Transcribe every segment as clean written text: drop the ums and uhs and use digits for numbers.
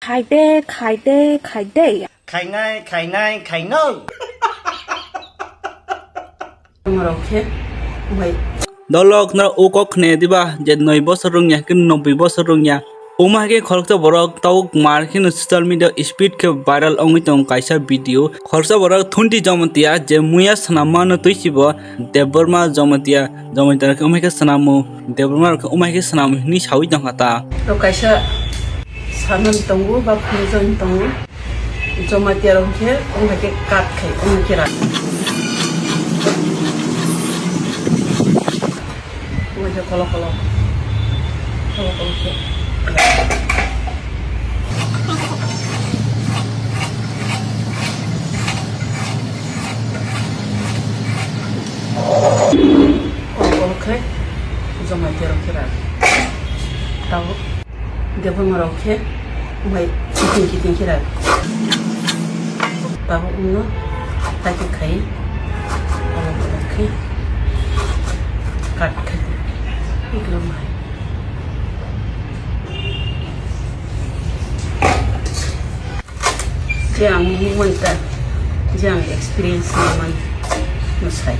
khai đê, khai đê, khai đê. Khai ngay, khai ngay, khai nơi. Okay. Wait. Dolok na ukok ne diba je noi bosarung ya kin no bi bosarung ya uma ke kholkta borok tau markin social media speed ke viral ongi tong kaisa video kholsa borok thunti jamatia je muya sanama no tuisibo deborma jamatia ke umai ke sanamu deborma ke umai ke sanamu ni sawi jang hata Ro kaisa sanan tongu ba phuzon tongu jamatia ro ke umai ke kat khai umai ke ra Kalau oke, jamatia oke tahu dia pun oke, baik kiting kira tahu uno, tapi kai, kalau oke, kat Iklamai. Jangan minta, jangan experience naman masait.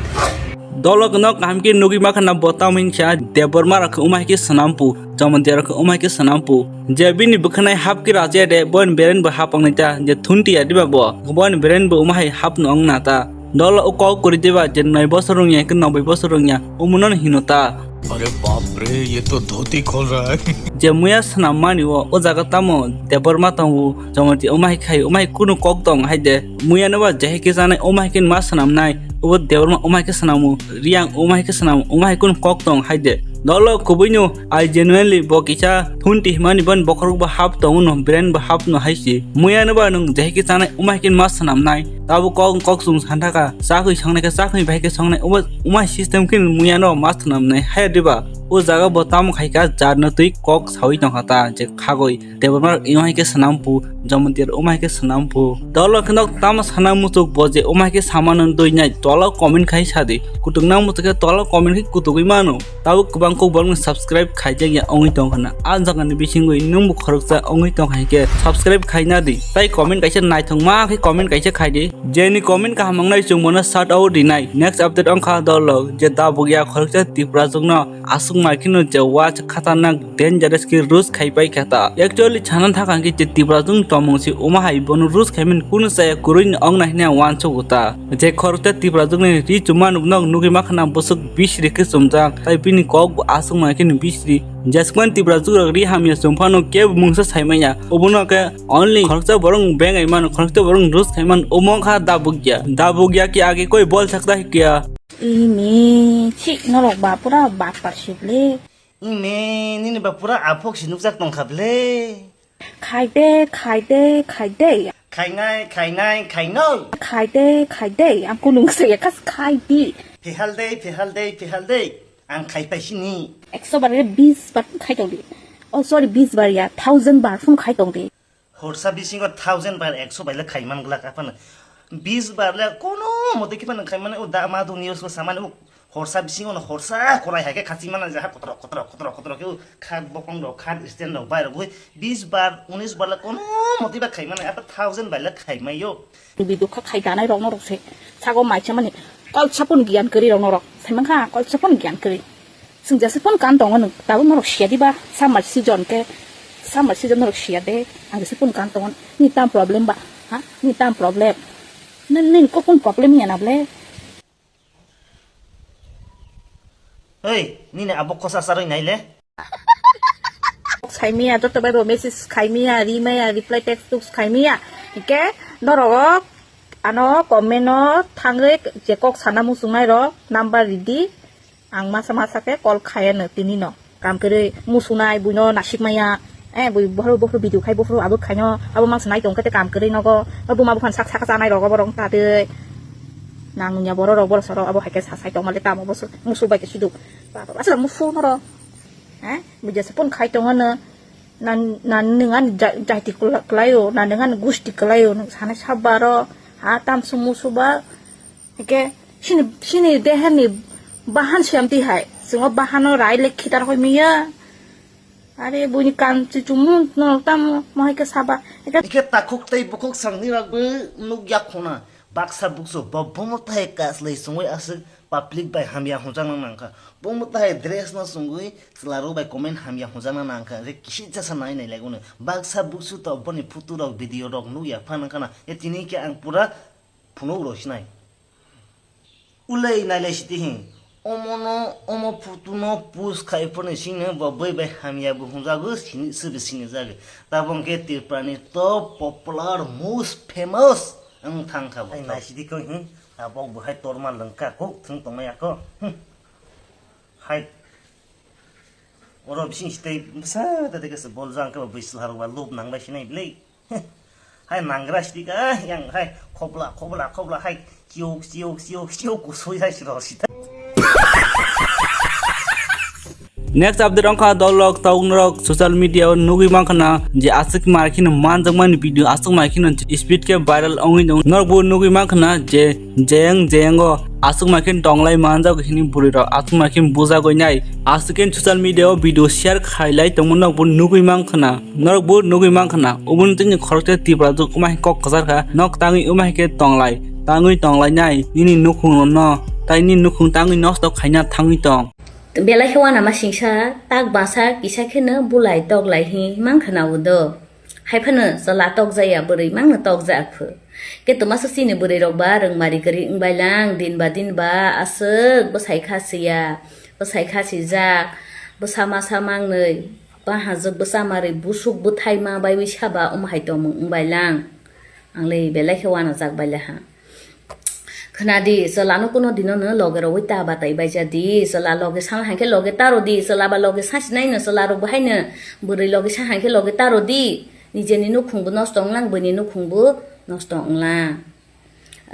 dolok nok hamki nugi makana bota min cha deborma rak umai ke sanampu jamatia rak umai ke sanampu je bini bukhanai hap ki raja de bon beren ba hapang nita je thunti adiba bo bon beren ba umai hap no ang nata dolo uko kuri diba je noi bosarung ya kin no bai bosarung ya umunon hinota अरे बाप रे ये तो धोती खोल रहा है Jamuya sanamani wo o jaga tamo deborma tangu jamati umai khai umai kunu kok tong haide muya nawa jahe ke jane umai kin ma sanam nai o deborma umai ke sanamu riang umai ke sanam umai kun kok tong haide dolo kubinyo I genuinely bokisa thunti mani ban bokrok ba hap tong no brand ba hap no haisi muya nawa nung jahe ke jane umai kin ma sanam nai tabu kok sung sandaka sakui sangne ke sakui bai ke sangne umai system kin muya no ma sanam nai haideba o jaga botam khaika jarna tui kok sawi tong hata je khagoi deborma imai ke sanampu jamatir umai ke sanampu dolo khnok tam sanamu tuk boje umai ke samanon doi nai tola comment khai sadi kutungna mutuke tola comment ki kutugui mano tabu kubang ko bolong subscribe khai je ya ongi tong khana a jaga ni bisingoi nungbu khoroksa ongi tong khai ke subscribe khai na di tai comment kaisa nai thong ma ke comment kaisa khai di je ni comment ka hamang nai chung mona shout out di nai next update ong kha dolo je da bugya khoroksa tipra jungna asung markino je watch khatanak dangerous ki rus khai pai khata actually chanan thakan ki je tipra jung tomongsi uma hai bonu rus khaimin kun saya kurin ong nai na wan chuguta je khoroksa tipra jung ni ri chuman ubnok nugi makhana busuk bisri ke sumjang tai bini kok asung markin bisri jasman tipra jung ri hamya sumphano ke mungsa saimaya obuno ke only khoroksa borong bang ai man khoroksa borong rus khaiman umong kha dabugya ki age koi bol sakta hai kya Ini cik nolok bapura bapak sibli. Ime, nini ba pura apok sinuksak tong kable. Khai đê, khai đê, khai đê. Khai ngay, khai ngay, khai nơi. Khai đê, khai đê. Aku nung saya kas khai di. Pihal day. Ang khai pa sini. 100 bar 20 bar khai tong di. Oh sorry 20 bar ya 1000 bar pun khai tong di. Horsa bisingo 1000 bar 100 baila khai man glak apan. 20 bar la kono mode ki pan khai man u da ma du news ko saman u horsa bisingo no horsa korai ha ke khasi man ja kotro ke khat bokong do khat stand do bai ro 20 bar 19 bar la kono mode ba khai man apa 1000 baila khai mai yo. Bidu kha khai danai rong norok se. Sago mai chamani. Kol sapun gian keri rong norok. Saimang kha kol sapun gian keri. Sung ja sapun kan tong anu tabu norok sia di ba summer season ke summer season norok sia de ang sapun kan tong ni tam problem ba ha ni tam problem nen ko pun problem ya na ble Hey, nini abok ko sa saroy nai le. Khaimia to ba ro message khaimia reply text to khaimia ke norok ano comment no thangai je kok sanamu sungai ro number ready ang masa ke call khaya no tini no kam kere musunai buino nasik maya bui bohro video khai bohro abo khaino abo mang sanai tong kate kam kere no go abo ma bukhan sak janai ro go borong ta de nang nya boro ro bor soro abo hake sai tong male ta mo musu ba ke sidu ba asal musu no ro bija sepun khai tong na nan dengan jati kelayo nan dengan gusti kelayo sana sabaro ha tam sumu suba ke sini dehan ni bahan siamti hai sungo bahano rai lekhitar hoi miya আরে বইনি কান চুমু নলতাম মহাইকে সাবা এটা Ike takuk tay bukuk sang ni ragbe nuk yak khona baksa bukso bobomo tay kas lay sungwe asik public bay hamya hunjang nang nangka bomo tay dress na sungwe selaro bay comment hamya hunjang nang nangka re kishi jasa nai nai lagune baksa bukso to boni photo rok video rok nuk yak phan kana e tini ke ang pura phuno rosnai ulai nai lai siti hin omo putuno pus khai pone sine bobai bay hamya bu hunjago sini sebe sini jage tabong ke tirprani top popular most famous ang thangka bai nai sidi ko hin abong bu hai torma lengka ko thung tongmaya ko hai oro bising stay sa ta de ke boljang ka bisl harwa lob nang bai sinai blei hai nangra sidi ka yang hai khobla hai kiok ko soi hai siro sita Next update angka dolog taungrok social media nugi mangkana je asik markin manjangman video asik markin speed ke viral ongi dong norbu nugi mangkana je jengo asik markin donglai manjak hini buriro asik markin buja goinai asikin social media video share khailai tongmon bu nugi mangkana norbu nugi mangkana ubun tin khorte tibra ju kumai kok kazar ka nok tangi umai ke tonglai nai nini nukhung no tai ni nukhung tangi nosto khaina thangi tong Bela hewa nama singsa tak basa kisah kena bulai tok lai hi mang khana udo hai phana sala tok jaya buri mang na tok ja phu ke tuma sasi ne buri rok ba rang mari kari ing bailang din ba asuk basai khasi ja basama samang nei ba hajak basamari busuk buthai ma bai wi saba hai to mung ing bailang angle bela hewa na jak baila ha Kanadi selano kuno dino no loge rawi ta batai baja di sela loge sang hangke loge taro di sela ba loge sang sinai no sela ro bahai no buri loge sang hangke loge taro di nije ni no khungbu nostong lang bani no khungbu nostong lang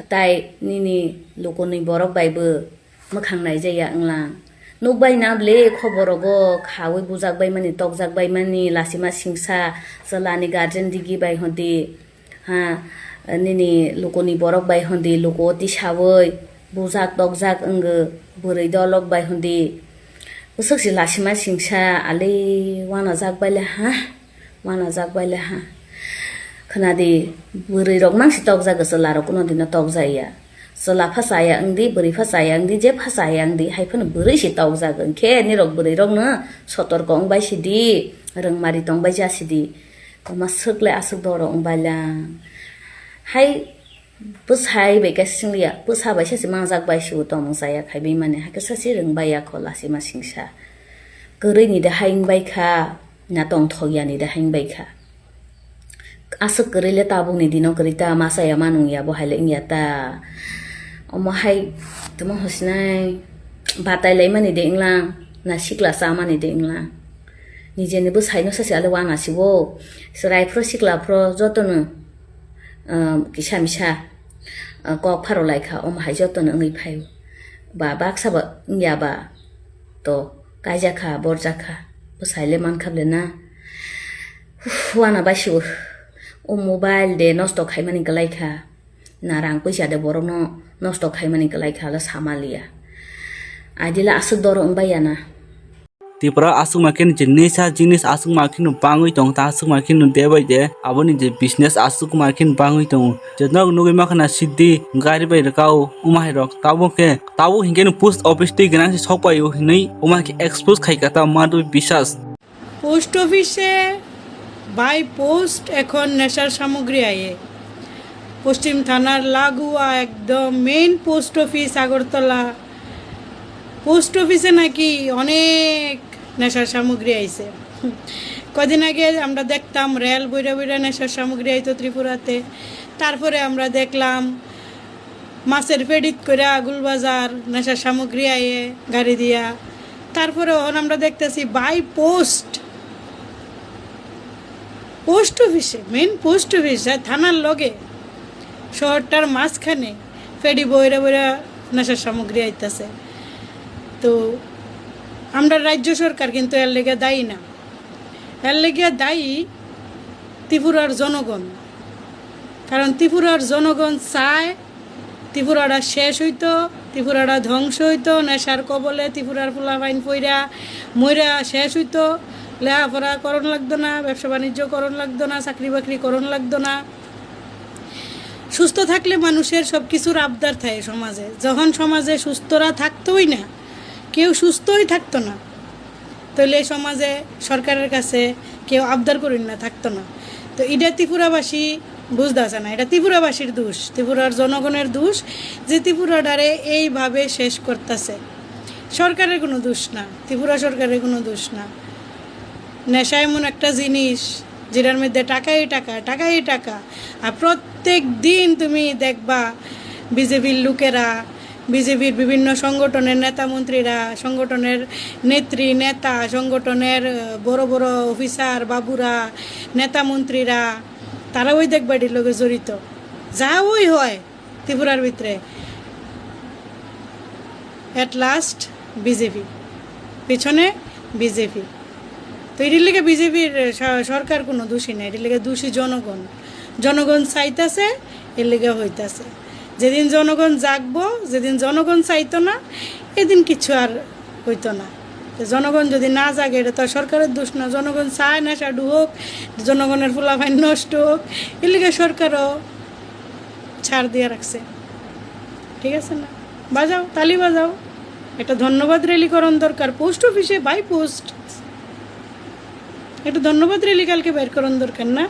tai nini lokoni borok baibu mokhang nai jaya anglang nuk bai na ble khoborogo khawi bujak bai mani tokjak bai mani lasima singsa selani garden digi bai hodi ha nini lokoni borok bai hondi loko ti sawoi bujak tokjak enge burai dolok bai hondi usuk si lasima singsa ale wana jak baile ha khanadi burai rok mangsi tokjak sela rok kuno dina tokjaya sela phasaya angdi burai phasaya angdi je phasaya angdi haifan burai si tokjak ke ni rok burai rok na sotor kong bai sidi rang mari tong bai ja sidi ma sukle asuk doro ong baila hai busai bai ka singlia busa bai sasi mangjak bai shu to mangsa khai bai mane ha ka sasi rang bai ya khola sima singsa gori ni da haing bai kha na tong thogya ni da haing bai kha asuk gori le ta bung ni dino gori ta masa ya manung ya bo haile ingya ta omo hai tuma hosnai batai lai mani de inglang na sikla sa mani de inglang nije ni busai no sasi ale wana sibo serai pro sikla pro jotono kisah misah kok pharo lai kha om hai joto na ngai phai ba bak saba nya ba to kaja kha borja kha busaile man khable na wana ba shu o mobile de nosto khai mani kalai kha narang paisa de borok no nosto khai mani kalai kha la samalia adila asuk doro ong bayana tipra asuk makin jenis asuk makin bangui tong ta asuk makin debai de aboni je business asuk makin bangui tong jenok nugi makana siddi gari bai rakau umai rok tabu hingen post office ti gana si sokpai hinai umai ke expose khai kata madu বিশ্বাস post অফিসে by post এখন নেশার সামগ্রী আয়ে পশ্চিম থানার লাগোয়া একদম main post office Agartala post অফিসে নাকি অনেক নেশার সামগ্রী আইছে কদিন আগে আমরা দেখতাম রেল বইরা নেশার সামগ্রী আইতো ত্রিপুরাতে তারপরে আমরা দেখলাম মাছের ফেডিত করে আগুলবাজার নেশার সামগ্রী আয়ে গাড়ি দিয়া তারপরে আমরা দেখতেছি বাই পোস্ট অফিসে মেইন পোস্ট অফিস থানার লগে শহরটার মাঝখানে ফেডি বইরা নেশার সামগ্রী আইতেছে তো আমরা রাজ্য সরকার কিন্তু এর লেগে দায়ী না এর লেগে দায়ী ত্রিপুরার জনগণ কারণ ত্রিপুরার জনগণ চায় ত্রিপুরাটা শেষ হইতো ত্রিপুরাটা ধ্বংস হইতো, নেশার কবলে ত্রিপুরার পোলাপাইন পইরা মইরা শেষ হইতো, লেখাপড়া করণ লাগতো না, ব্যবসা বাণিজ্য করণ লাগতো না, চাকরি বাকরি করণ লাগতো না। সুস্থ থাকলে মানুষের সব কিছুর আবদার থাকে সমাজে। যখন সমাজে সুস্থরা থাকতোই না, কেউ সুস্থই থাকতো না, তাহলে এই সমাজে সরকারের কাছে কেউ আবদার করেন না, থাকতো না। তো এটা ত্রিপুরাবাসী বুঝতে আসে না, এটা ত্রিপুরাবাসীর দোষ, ত্রিপুরার জনগণের দোষ যে ত্রিপুরাটারে এইভাবে শেষ করতেছে। সরকারের কোনো দোষ না, ত্রিপুরা সরকারের কোনো দোষ না। নেশা এমন একটা জিনিস যেটার মধ্যে টাকাই টাকা, টাকাই টাকা। আর প্রত্যেক দিন তুমি দেখবা বিজেপির লোকেরা, বিজেপির বিভিন্ন সংগঠনের নেতা মন্ত্রীরা, সংগঠনের নেত্রী নেতা, সংগঠনের বড় বড় অফিসার বাবুরা, নেতা মন্ত্রীরা, তারা ওই দেখবা এটির লোকে জড়িত। যা ওই হয় ত্রিপুরার ভিতরে, অ্যাট লাস্ট বিজেপি, পেছনে বিজেপি। তো এটির লেগে বিজেপির সরকার কোনো দোষী নেই, এটির লেগে দোষী জনগণ। জনগণ চাইতেছে, এর লেগে হইতেছে। যেদিন জনগণ জাগবো, যেদিন জনগণ চাইতো না, এদিন কিছু আর হইতো না। জনগণ যদি না জাগে, এটা তো সরকারের দোষ না। জনগণ চায় না সাডু হোক, জনগণের পোলাপাইন নষ্ট হোক, এর লেগে সরকারও ছাড় দিয়ে রাখছে। ঠিক আছে না? বাজাও, তালি বাজাও। একটা ধন্যবাদ র্যালি করণ দরকার, পোস্ট অফিসে বাই পোস্ট একটা ধন্যবাদ র্যালি কালকে বের করণ দরকার না?